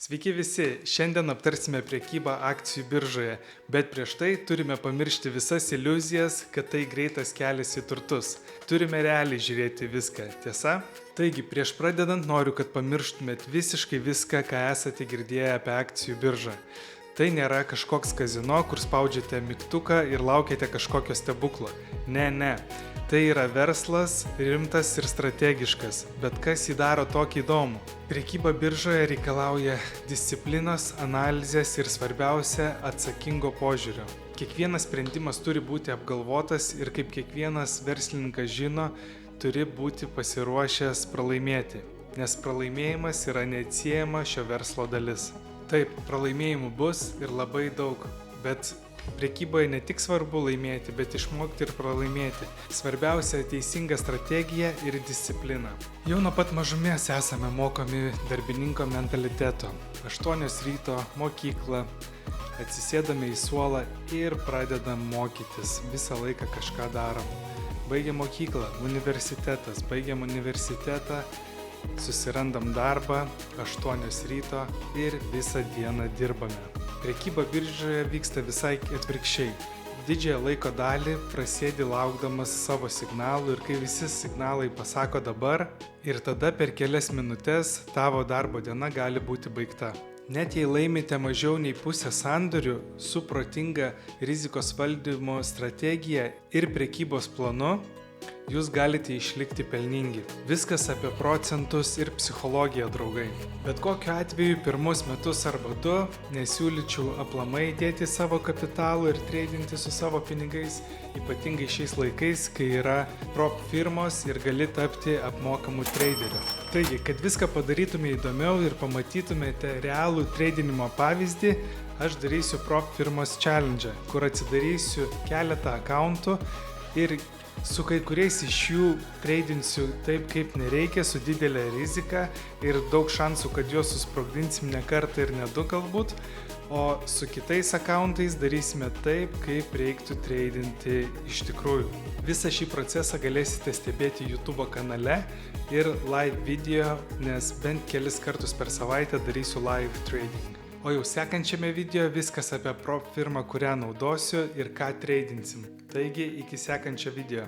Sveiki visi, šiandien aptarsime prekybą akcijų biržoje, bet prieš tai turime pamiršti visas iliuzijas, kad tai greitas kelias į turtus. Turime realiai žiūrėti viską, tiesa? Taigi, prieš pradedant noriu, kad pamirštumėt visiškai viską, ką esate girdėję apie akcijų biržą. Tai nėra kažkoks kazino, kur spaudžiate mygtuką ir laukiate kažkokio stebuklo. Ne. Tai yra verslas, rimtas ir strategiškas, bet kas jį daro tokį įdomų? Prekyba biržoje reikalauja disciplinos, analizės ir svarbiausia atsakingo požiūrio. Kiekvienas sprendimas turi būti apgalvotas ir kaip kiekvienas verslininkas žino, turi būti pasiruošęs pralaimėti, nes pralaimėjimas yra neatsiejama šio verslo dalis. Taip, pralaimėjimų bus ir labai daug, bet prekyboje ne tik svarbu laimėti, bet išmokti ir pralaimėti. Svarbiausia teisinga strategija ir disciplina. Jau nuo pat mažumės esame mokomi darbininko mentaliteto. 8 ryto, mokykla, atsisėdame į suolą ir pradedam mokytis. Visą laiką kažką darom. Baigiam mokyklą, universitetas, baigiam universitetą, susirandam darbą, 8 ryto ir visą dieną dirbame. Prekyba biržoje vyksta visai atvirkščiai. Didžiąją laiko dalį prasėdi laukdamas savo signalų ir kai visi signalai pasako dabar ir tada per kelias minutės tavo darbo diena gali būti baigta. Net jei laimite mažiau nei pusę sandorių su protinga rizikos valdymo strategija ir prekybos planu, jūs galite išlikti pelningi. Viskas apie procentus ir psichologiją, draugai. Bet kokiu atveju pirmus metus arba 2 nesiūlyčiau aplamai dėti savo kapitalų ir treidinti su savo pinigais, ypatingai šiais laikais, kai yra prop firmos ir gali tapti apmokamų treideriu. Taigi, kad viską padarytume įdomiau ir pamatytumėte realų treidinimo pavyzdį, aš darysiu prop firmos challenge, kur atsidarysiu keletą akauntų ir su kai kuriais iš jų treidinsiu taip, kaip nereikia, su didelė rizika ir daug šansų, kad juos susprogdinsim ne kartą ir ne 2 galbūt, o su kitais akauntais darysime taip, kaip reiktų treidinti iš tikrųjų. Visą šį procesą galėsite stebėti YouTube kanale ir live video, nes bent kelis kartus per savaitę darysiu live trading. O jau sekančiame video viskas apie prop firmą, kurią naudosiu ir ką treidinsim. Taigi, iki sekančio video.